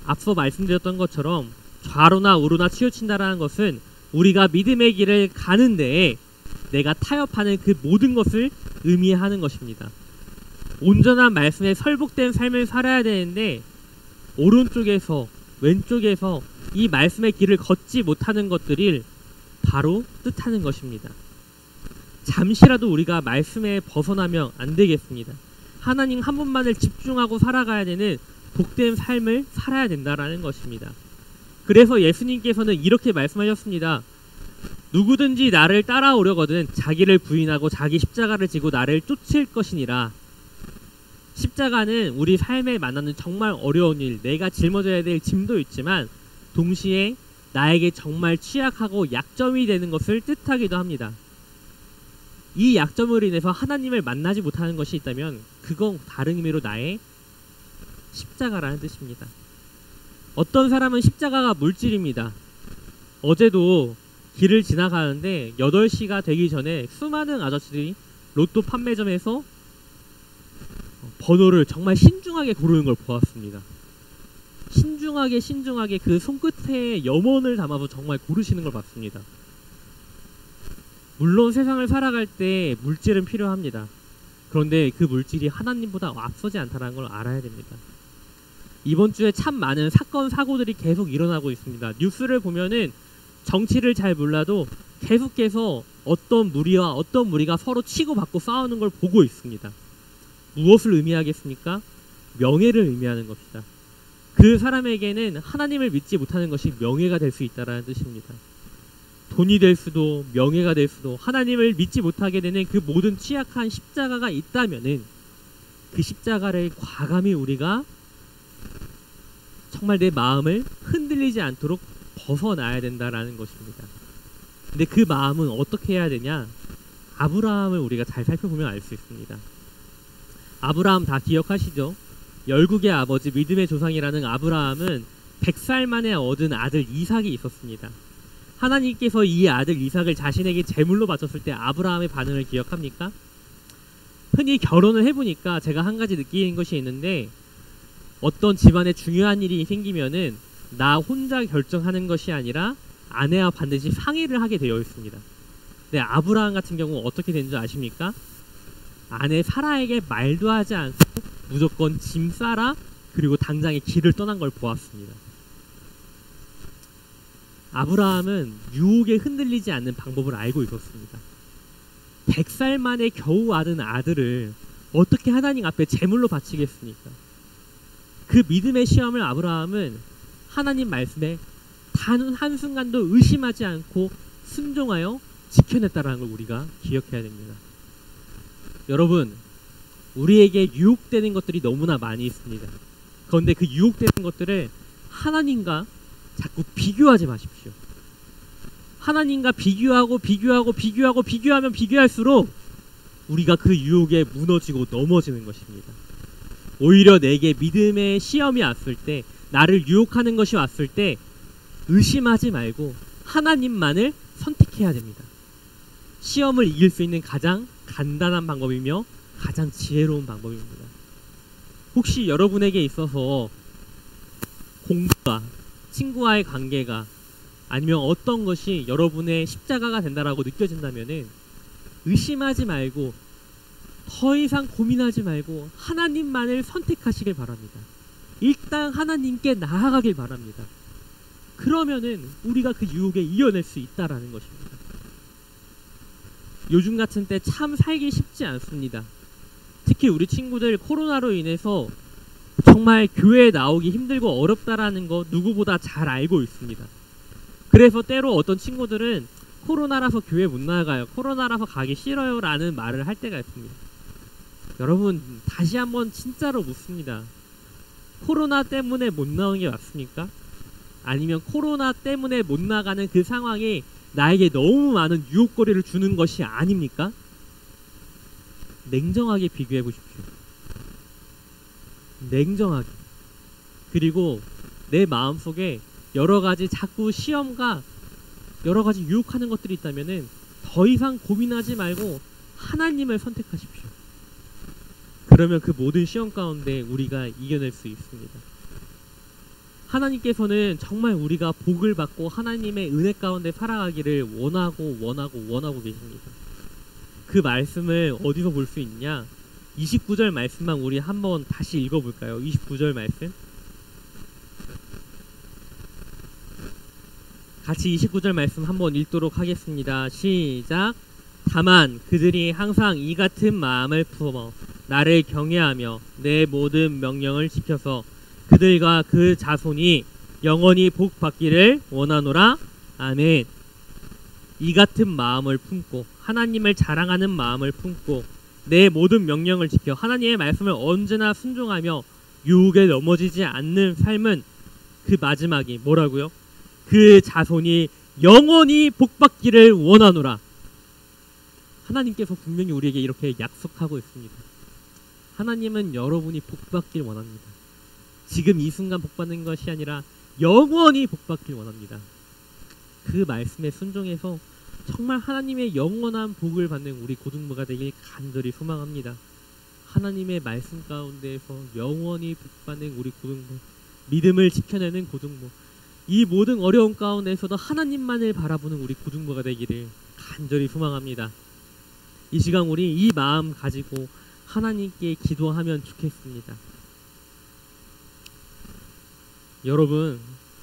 앞서 말씀드렸던 것처럼 좌로나 우로나 치우친다라는 것은 우리가 믿음의 길을 가는 데에 내가 타협하는 그 모든 것을 의미하는 것입니다. 온전한 말씀에 설복된 삶을 살아야 되는데 오른쪽에서 왼쪽에서 이 말씀의 길을 걷지 못하는 것들을 바로 뜻하는 것입니다. 잠시라도 우리가 말씀에 벗어나면 안 되겠습니다. 하나님 한 분만을 집중하고 살아가야 되는 복된 삶을 살아야 된다라는 것입니다. 그래서 예수님께서는 이렇게 말씀하셨습니다. 누구든지 나를 따라오려거든 자기를 부인하고 자기 십자가를 지고 나를 쫓을 것이니라. 십자가는 우리 삶에 만나는 정말 어려운 일, 내가 짊어져야 될 짐도 있지만 동시에 나에게 정말 취약하고 약점이 되는 것을 뜻하기도 합니다. 이 약점으로 인해서 하나님을 만나지 못하는 것이 있다면 그건 다른 의미로 나의 십자가라는 뜻입니다. 어떤 사람은 십자가가 물질입니다. 어제도 길을 지나가는데 8시가 되기 전에 수많은 아저씨들이 로또 판매점에서 번호를 정말 신중하게 고르는 걸 보았습니다. 신중하게 그 손끝에 염원을 담아서 정말 고르시는 걸 봤습니다. 물론 세상을 살아갈 때 물질은 필요합니다. 그런데 그 물질이 하나님보다 앞서지 않다는 걸 알아야 됩니다. 이번 주에 참 많은 사건 사고들이 계속 일어나고 있습니다. 뉴스를 보면은 정치를 잘 몰라도 계속해서 어떤 무리가 서로 치고받고 싸우는 걸 보고 있습니다. 무엇을 의미하겠습니까? 명예를 의미하는 것이다. 그 사람에게는 하나님을 믿지 못하는 것이 명예가 될 수 있다는 뜻입니다. 돈이 될 수도 명예가 될 수도 하나님을 믿지 못하게 되는 그 모든 취약한 십자가가 있다면은 그 십자가를 과감히 우리가 정말 내 마음을 흔들리지 않도록 벗어나야 된다라는 것입니다. 근데 그 마음은 어떻게 해야 되냐? 아브라함을 우리가 잘 살펴보면 알 수 있습니다. 아브라함 다 기억하시죠? 열국의 아버지 믿음의 조상이라는 아브라함은 100살 만에 얻은 아들 이삭이 있었습니다. 하나님께서 이 아들 이삭을 자신에게 제물로 바쳤을 때 아브라함의 반응을 기억합니까? 흔히 결혼을 해보니까 제가 한 가지 느끼는 것이 있는데 어떤 집안에 중요한 일이 생기면은 나 혼자 결정하는 것이 아니라 아내와 반드시 상의를 하게 되어 있습니다. 근데 아브라함 같은 경우 어떻게 된 줄 아십니까? 아내 사라에게 말도 하지 않고 무조건 짐 싸라 그리고 당장의 길을 떠난 걸 보았습니다. 아브라함은 유혹에 흔들리지 않는 방법을 알고 있었습니다. 100살 만에 겨우 얻은 아들을 어떻게 하나님 앞에 제물로 바치겠습니까? 그 믿음의 시험을 아브라함은 하나님 말씀에 단 한순간도 의심하지 않고 순종하여 지켜냈다라는 걸 우리가 기억해야 됩니다. 여러분, 우리에게 유혹되는 것들이 너무나 많이 있습니다. 그런데 그 유혹되는 것들을 하나님과 자꾸 비교하지 마십시오. 하나님과 비교하면 비교할수록 우리가 그 유혹에 무너지고 넘어지는 것입니다. 오히려 내게 믿음의 시험이 왔을 때, 나를 유혹하는 것이 왔을 때 의심하지 말고 하나님만을 선택해야 됩니다. 시험을 이길 수 있는 가장 간단한 방법이며 가장 지혜로운 방법입니다. 혹시 여러분에게 있어서 공부가, 친구와의 관계가 아니면 어떤 것이 여러분의 십자가가 된다라고 느껴진다면은 의심하지 말고 더 이상 고민하지 말고 하나님만을 선택하시길 바랍니다. 일단 하나님께 나아가길 바랍니다. 그러면은 우리가 그 유혹에 이겨낼 수 있다라는 것입니다. 요즘 같은 때 참 살기 쉽지 않습니다. 특히 우리 친구들 코로나로 인해서 정말 교회에 나오기 힘들고 어렵다라는 거 누구보다 잘 알고 있습니다. 그래서 때로 어떤 친구들은 코로나라서 교회 못 나가요, 코로나라서 가기 싫어요 라는 말을 할 때가 있습니다. 여러분, 다시 한번 진짜로 묻습니다. 코로나 때문에 못 나오는 게 맞습니까? 아니면 코로나 때문에 못 나가는 그 상황이 나에게 너무 많은 유혹거리를 주는 것이 아닙니까? 냉정하게 비교해 보십시오. 냉정하게. 그리고 내 마음속에 여러가지 자꾸 시험과 여러가지 유혹하는 것들이 있다면은 더 이상 고민하지 말고 하나님을 선택하십시오. 그러면 그 모든 시험 가운데 우리가 이겨낼 수 있습니다. 하나님께서는 정말 우리가 복을 받고 하나님의 은혜 가운데 살아가기를 원하고 계십니다. 그 말씀을 어디서 볼 수 있냐? 29절 말씀만 우리 한번 다시 읽어볼까요? 29절 말씀 같이 29절 말씀 한번 읽도록 하겠습니다. 시작. 다만 그들이 항상 이 같은 마음을 품어 나를 경외하며 내 모든 명령을 지켜서 그들과 그 자손이 영원히 복 받기를 원하노라. 아멘. 이 같은 마음을 품고 하나님을 자랑하는 마음을 품고 내 모든 명령을 지켜 하나님의 말씀을 언제나 순종하며 유혹에 넘어지지 않는 삶은 그 마지막이 뭐라고요? 그 자손이 영원히 복 받기를 원하노라. 하나님께서 분명히 우리에게 이렇게 약속하고 있습니다. 하나님은 여러분이 복 받길 원합니다. 지금 이 순간 복 받는 것이 아니라 영원히 복 받길 원합니다. 그 말씀에 순종해서 정말 하나님의 영원한 복을 받는 우리 고등부가 되길 간절히 소망합니다. 하나님의 말씀 가운데에서 영원히 복받는 우리 고등부, 믿음을 지켜내는 고등부, 이 모든 어려움 가운데서도 하나님만을 바라보는 우리 고등부가 되기를 간절히 소망합니다. 이 시간 우리 이 마음 가지고 하나님께 기도하면 좋겠습니다. 여러분,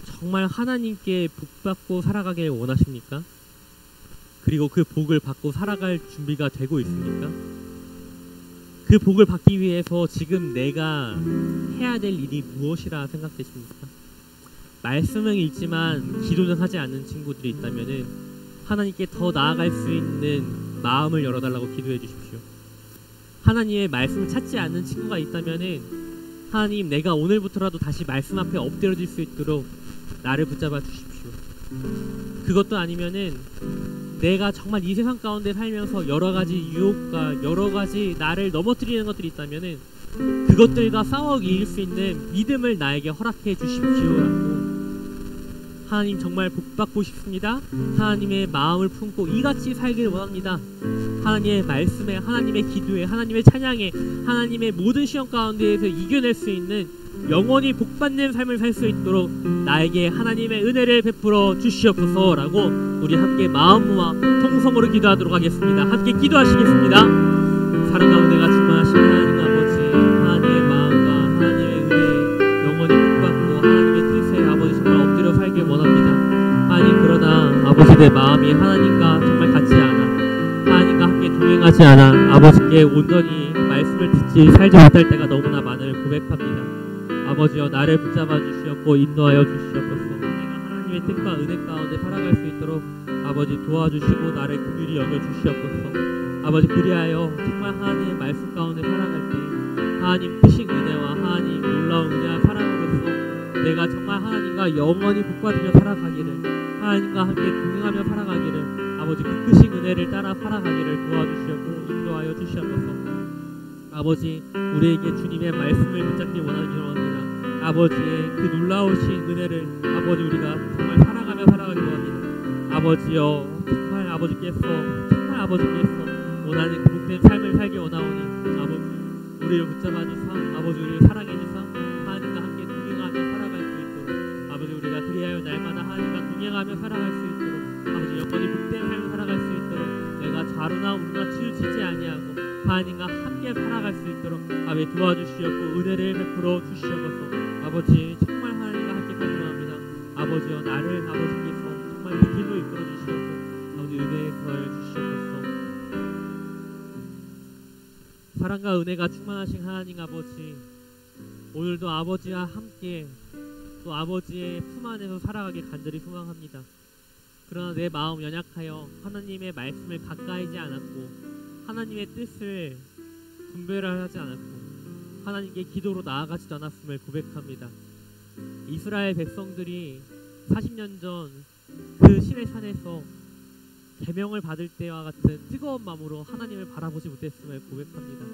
정말 하나님께 복받고 살아가길 원하십니까? 그리고 그 복을 받고 살아갈 준비가 되고 있습니까? 그 복을 받기 위해서 지금 내가 해야 될 일이 무엇이라 생각되십니까? 말씀은 읽지만 기도는 하지 않는 친구들이 있다면 하나님께 더 나아갈 수 있는 마음을 열어달라고 기도해 주십시오. 하나님의 말씀을 찾지 않는 친구가 있다면 하나님, 내가 오늘부터라도 다시 말씀 앞에 엎드려질 수 있도록 나를 붙잡아 주십시오. 그것도 아니면은 내가 정말 이 세상 가운데 살면서 여러 가지 유혹과 여러 가지 나를 넘어뜨리는 것들이 있다면은 그것들과 싸워 이길 수 있는 믿음을 나에게 허락해 주십시오라고. 하나님, 정말 복받고 싶습니다. 하나님의 마음을 품고 이같이 살길 원합니다. 하나님의 말씀에, 하나님의 기도에, 하나님의 찬양에, 하나님의 모든 시험 가운데에서 이겨낼 수 있는 영원히 복받는 삶을 살 수 있도록 나에게 하나님의 은혜를 베풀어 주시옵소서라고 우리 함께 마음과 통성으로 기도하도록 하겠습니다. 함께 기도하시겠습니다. 사랑과 은혜가 충만하신 하나님 아버지, 하나님의 마음과 하나님의 은혜 영원히 복받고 하나님의 뜻에 아버지 정말 엎드려 살길 원합니다. 하나님, 그러나 아버지 내 마음이 하나님과 정말 같지 않아, 하나님과 함께 동행하지 않아 아버지께 온전히 말씀을 듣지 살지 못할 때가 너무나 많음을 고백합니다. 아버지여, 나를 붙잡아 주시옵고 인도하여 주시옵소서. 내가 하나님의 뜻과 은혜 가운데 살아갈 수 있도록 아버지 도와주시고 나를 긍휼히 여겨 주시옵소서. 아버지, 그리하여 정말 하나님의 말씀 가운데 살아갈 때 하나님 크신 은혜와 하나님 놀라운 은혜와 사랑으로서 내가 정말 하나님과 영원히 복받으며 살아가기를, 하나님과 함께 동행하며 살아가기를, 아버지 그 크신 은혜를 따라 살아가기를 도와주시옵고 인도하여 주시옵소서. 아버지, 우리에게 주님의 말씀을 붙잡기 원하기를 원합니다. 아버지의 그 놀라우신 은혜를 아버지 우리가 정말 살아가며 살아가기 원합니다. 아버지여, 정말 아버지께서 원하는 복된 삶을 살기 원하오니 아버지 우리를 붙잡아 주사, 아버지 우리를 사랑해 주사, 하나님과 함께 동행하며 살아갈 수 있도록 아버지 우리가 그리하여 날마다 하나님과 동행하며 살아갈 수 있도록 아버지 영원히 복된 삶을 살아갈 수 있도록 내가 자루나 우루나 치우치지 아니하고 하나님과 함께 살아갈 수 있도록 아버지 도와주시옵고 은혜를 베풀어 주시옵소서. 아버지, 정말 하나님과 함께 살기 원합니다. 아버지여, 나를 아버지께서 정말 그 길로 이끌어 주시옵고 아버지 은혜에 더하여 주시옵소서. 사랑과 은혜가 충만하신 하나님 아버지, 오늘도 아버지와 함께 또 아버지의 품 안에서 살아가길 간절히 소망합니다. 그러나 내 마음 연약하여 하나님의 말씀을 가까이지 않았고 하나님의 뜻을 분별하지 않았고 하나님께 기도로 나아가지도 않았음을 고백합니다. 이스라엘 백성들이 40년 전 그 신의 산에서 계명을 받을 때와 같은 뜨거운 마음으로 하나님을 바라보지 못했음을 고백합니다.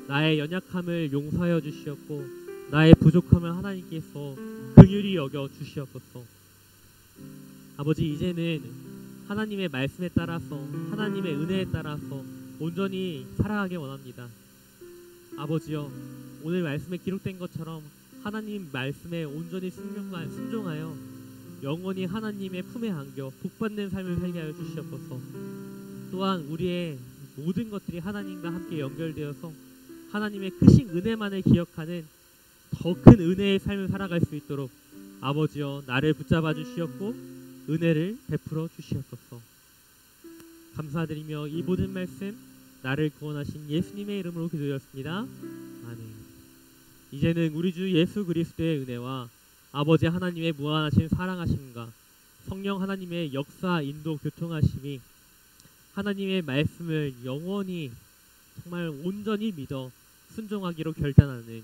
나의 연약함을 용서하여 주시었고 나의 부족함을 하나님께서 긍휼히 여겨 주시옵소서. 아버지, 이제는 하나님의 말씀에 따라서 하나님의 은혜에 따라서 온전히 살아가길 원합니다. 아버지여, 오늘 말씀에 기록된 것처럼 하나님 말씀에 온전히 순종하여 영원히 하나님의 품에 안겨 복받는 삶을 살게 하여 주시옵소서. 또한 우리의 모든 것들이 하나님과 함께 연결되어서 하나님의 크신 은혜만을 기억하는 더 큰 은혜의 삶을 살아갈 수 있도록 아버지여, 나를 붙잡아 주시옵고 은혜를 베풀어 주시옵소서. 감사드리며 이 모든 말씀 나를 구원하신 예수님의 이름으로 기도드렸습니다. 아멘. 이제는 우리 주 예수 그리스도의 은혜와 아버지 하나님의 무한하신 사랑하심과 성령 하나님의 역사, 인도, 교통하심이 하나님의 말씀을 영원히 정말 온전히 믿어 순종하기로 결단하는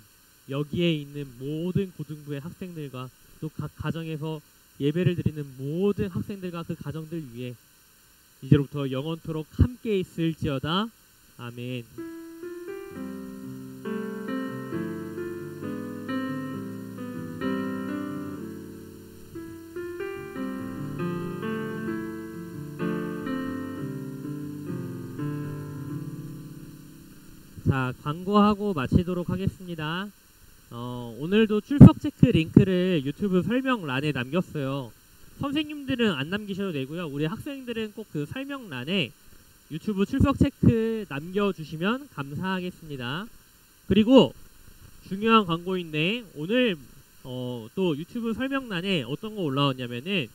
여기에 있는 모든 고등부의 학생들과 또 각 가정에서 예배를 드리는 모든 학생들과 그 가정들 위해 이제부터 영원토록 함께 있을지어다. 아멘. 자, 광고하고 마치도록 하겠습니다. 오늘도 출석 체크 링크를 유튜브 설명란에 남겼어요. 선생님들은 안 남기셔도 되고요. 우리 학생들은 꼭 그 설명란에 유튜브 출석 체크 남겨주시면 감사하겠습니다. 그리고 중요한 광고인데 오늘 또 유튜브 설명란에 어떤 거 올라왔냐면은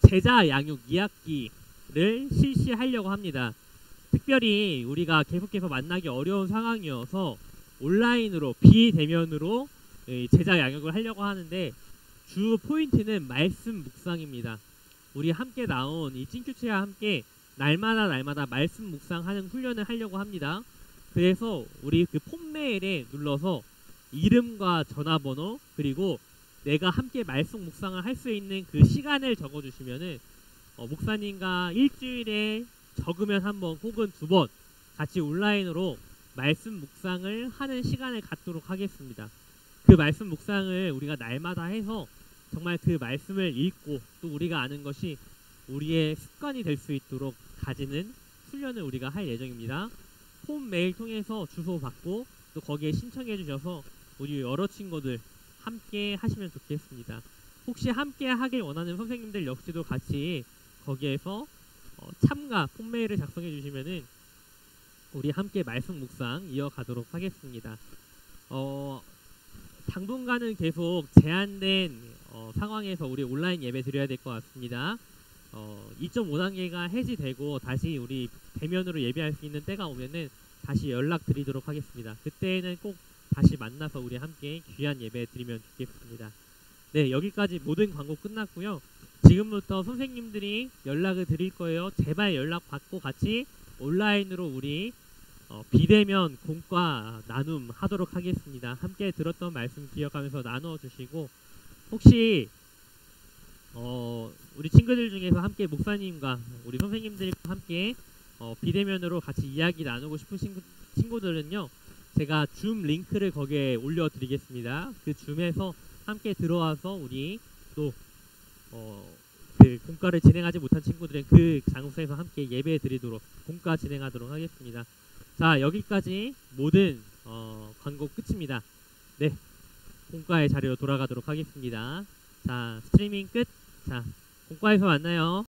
제자 양육 2학기를 실시하려고 합니다. 특별히 우리가 계속해서 만나기 어려운 상황이어서 온라인으로 비대면으로 제자 양육을 하려고 하는데 주 포인트는 말씀 묵상입니다. 우리 함께 나온 이 찐큐체와 함께 날마다 말씀 묵상하는 훈련을 하려고 합니다. 그래서 우리 그 폰메일에 눌러서 이름과 전화번호 그리고 내가 함께 말씀 묵상을 할 수 있는 그 시간을 적어주시면은 목사님과 일주일에 적으면 한 번 혹은 2번 같이 온라인으로 말씀 묵상을 하는 시간을 갖도록 하겠습니다. 그 말씀 묵상을 우리가 날마다 해서 정말 그 말씀을 읽고 또 우리가 아는 것이 우리의 습관이 될 수 있도록 가지는 훈련을 우리가 할 예정입니다. 홈 메일 통해서 주소 받고 또 거기에 신청해 주셔서 우리 여러 친구들 함께 하시면 좋겠습니다. 혹시 함께 하길 원하는 선생님들 역시도 같이 거기에서 참가 폰메일을 작성해 주시면은 우리 함께 말씀 묵상 이어가도록 하겠습니다. 당분간은 계속 제한된 상황에서 우리 온라인 예배 드려야 될 것 같습니다. 2.5단계가 해지되고 다시 우리 대면으로 예배할 수 있는 때가 오면은 다시 연락 드리도록 하겠습니다. 그때는 꼭 다시 만나서 우리 함께 귀한 예배 드리면 좋겠습니다. 네, 여기까지 모든 광고 끝났고요. 지금부터 선생님들이 연락을 드릴 거예요. 제발 연락 받고 같이 온라인으로 우리 비대면 공과 나눔 하도록 하겠습니다. 함께 들었던 말씀 기억하면서 나누어 주시고 혹시 우리 친구들 중에서 함께 목사님과 우리 선생님들과 함께 비대면으로 같이 이야기 나누고 싶으신 친구들은요, 제가 줌 링크를 거기에 올려드리겠습니다. 그 줌에서 함께 들어와서 우리 또 그 공과를 진행하지 못한 친구들은 그 장소에서 함께 예배 드리도록 공과 진행하도록 하겠습니다. 자, 여기까지 모든 광고 끝입니다. 네, 공과의 자리로 돌아가도록 하겠습니다. 자, 스트리밍 끝. 자, 공과에서 만나요.